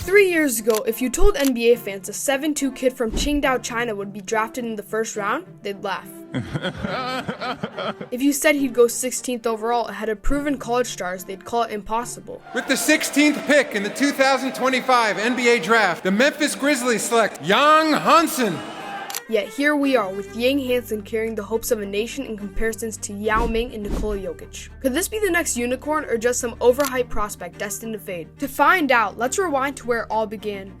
3 years ago, if you told NBA fans a 7'2" kid from Qingdao, China would be drafted in the first round, they'd laugh. If you said he'd go 16th overall ahead of proven college stars, they'd call it impossible. With the 16th pick in the 2025 NBA Draft, the Memphis Grizzlies select Yang Hansen. Yet here we are, with Yang Hansen carrying the hopes of a nation in comparisons to Ming and Nikola Jokić. Could this be the next unicorn, or just some overhyped prospect destined to fade? To find out, let's rewind to where it all began.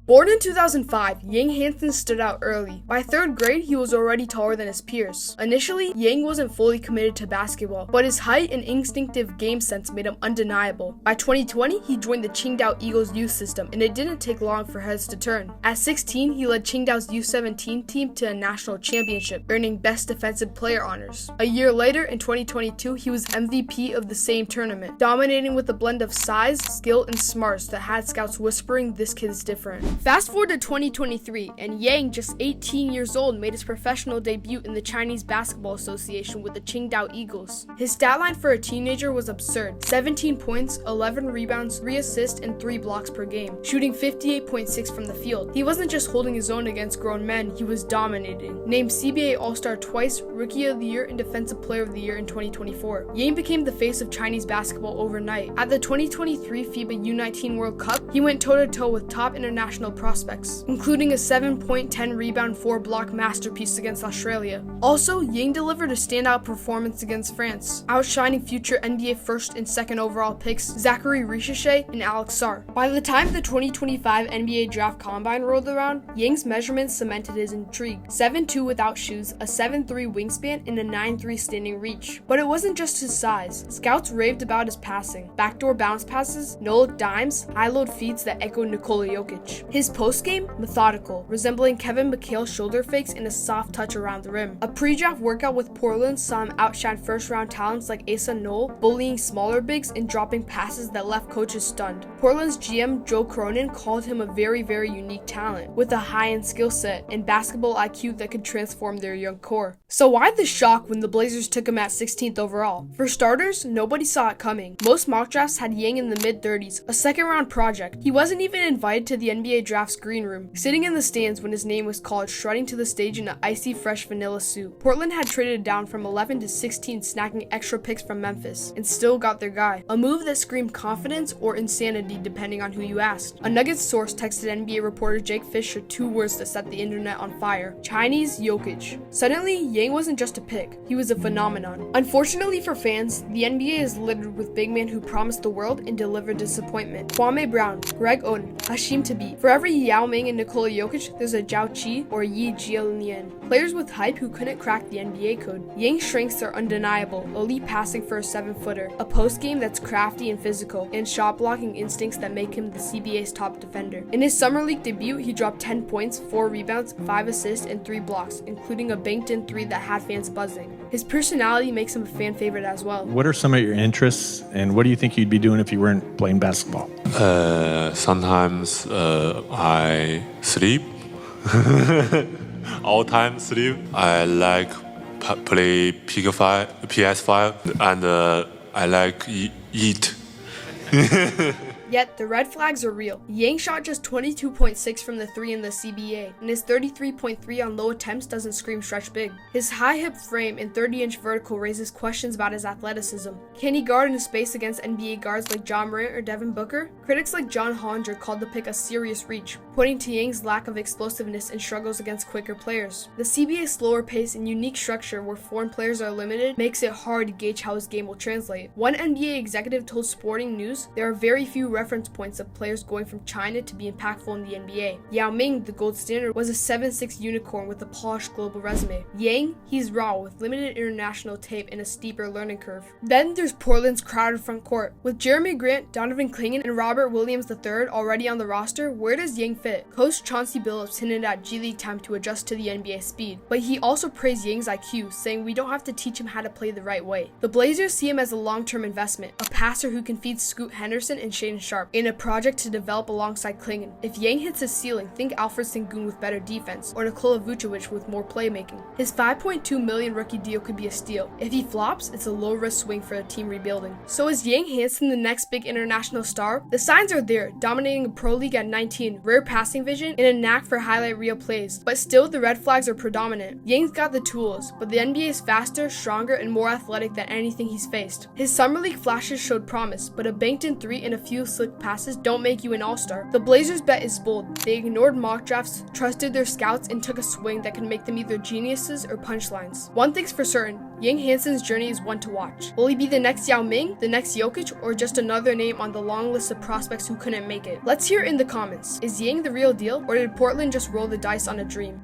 Born in 2005, Yang Hansen stood out early. By 3rd grade, he was already taller than his peers. Initially, Yang wasn't fully committed to basketball, but his height and instinctive game sense made him undeniable. By 2020, he joined the Qingdao Eagles youth system, and it didn't take long for heads to turn. At 16, he led Qingdao's U17 team to a national championship, earning Best Defensive Player honors. A year later, in 2022, he was MVP of the same tournament, dominating with a blend of size, skill, and smarts that had scouts whispering this kid is different. Fast forward to 2023, and Yang, just 18 years old, made his professional debut in the Chinese Basketball Association with the Qingdao Eagles. His stat line for a teenager was absurd: 17 points, 11 rebounds, 3 assists, and 3 blocks per game, shooting 58.6% from the field. He wasn't just holding his own against grown men, he was dominating. Named CBA All-Star twice, Rookie of the Year, and Defensive Player of the Year in 2024. Yang became the face of Chinese basketball overnight. At the 2023 FIBA U19 World Cup, he went toe-to-toe with top international prospects, including a 7-point, 10-rebound, 4-block masterpiece against Australia. Also, Yang delivered a standout performance against France, outshining future NBA 1st and 2nd overall picks Zachary Richichet and Alex Sarr. By the time the 2025 NBA Draft Combine rolled around, Yang's measurements cemented his intrigue: 7'2" without shoes, a 7'3" wingspan, and a 9'3" standing reach. But it wasn't just his size. Scouts raved about his passing: backdoor bounce passes, no-look dimes, high-load feeds that echo Nikola Jokić. His post-game, methodical, resembling Kevin McHale's shoulder fakes and a soft touch around the rim. A pre-draft workout with Portland saw him outshine first-round talents like Asa Noel, bullying smaller bigs and dropping passes that left coaches stunned. Portland's GM Joe Cronin called him a very, very unique talent, with a high-end skill set and basketball IQ that could transform their young core. So why the shock when the Blazers took him at 16th overall? For starters, nobody saw it coming. Most mock drafts had Yang in the mid-30s, a second-round project. He wasn't even invited to the NBA draft's green room, sitting in the stands when his name was called, strutting to the stage in an icy fresh vanilla suit. Portland had traded down from 11 to 16, snacking extra picks from Memphis, and still got their guy. A move that screamed confidence or insanity depending on who you asked. A Nuggets source texted NBA reporter Jake Fisher 2 words that set the internet on fire: Chinese Jokić. Suddenly, Yang wasn't just a pick, he was a phenomenon. Unfortunately for fans, the NBA is littered with big men who promised the world and delivered disappointment. Kwame Brown, Greg Oden, Hashim Thabit. For every Yao Ming and Nikola Jokić, there's a Zhao Qi or Yi Jianlian. Players with hype who couldn't crack the NBA code. Yang's strengths are undeniable: elite passing for a 7-footer, a post game that's crafty and physical, and shot blocking instincts that make him the CBA's top defender. In his summer league debut, he dropped 10 points, 4 rebounds, 5 assists, and 3 blocks, including a banked-in 3 that had fans buzzing. His personality makes him a fan favorite as well. What are some of your interests, and what do you think you'd be doing if you weren't playing basketball? Sometimes I sleep. All time sleep. I like play PS5, and I like eat. Yet, the red flags are real. Yang shot just 22.6% from the 3 in the CBA, and his 33.3% on low attempts doesn't scream stretch big. His high hip frame and 30-inch vertical raises questions about his athleticism. Can he guard in space against NBA guards like John Morant or Devin Booker? Critics like John Hollinger called the pick a serious reach, pointing to Yang's lack of explosiveness and struggles against quicker players. The CBA's slower pace and unique structure where foreign players are limited makes it hard to gauge how his game will translate. One NBA executive told Sporting News there are very few reference points of players going from China to be impactful in the NBA. Yao Ming, the gold standard, was a 7'6" unicorn with a polished global resume. Yang, he's raw with limited international tape and a steeper learning curve. Then there's Portland's crowded front court. With Jeremy Grant, Donovan Clingan, and Robert Williams III already on the roster, where does Yang fit? Coach Chauncey Billups hinted at G League time to adjust to the NBA speed, but he also praised Yang's IQ, saying we don't have to teach him how to play the right way. The Blazers see him as a long-term investment, a passer who can feed Scoot Henderson and Shaedon sharp in a project to develop alongside Klingen. If Yang hits his ceiling, think Alfred Sengun with better defense, or Nikola Vucevic with more playmaking. His $5.2 million rookie deal could be a steal. If he flops, it's a low-risk swing for a team rebuilding. So is Yang Hansen the next big international star? The signs are there, dominating the Pro League at 19, rare passing vision, and a knack for highlight reel plays. But still, the red flags are predominant. Yang's got the tools, but the NBA is faster, stronger, and more athletic than anything he's faced. His summer league flashes showed promise, but a banked-in three and a few slick passes don't make you an all-star. The Blazers' bet is bold. They ignored mock drafts, trusted their scouts, and took a swing that could make them either geniuses or punchlines. One thing's for certain, Yang Hansen's journey is one to watch. Will he be the next Yao Ming, the next Jokić, or just another name on the long list of prospects who couldn't make it? Let's hear it in the comments. Is Yang the real deal, or did Portland just roll the dice on a dream?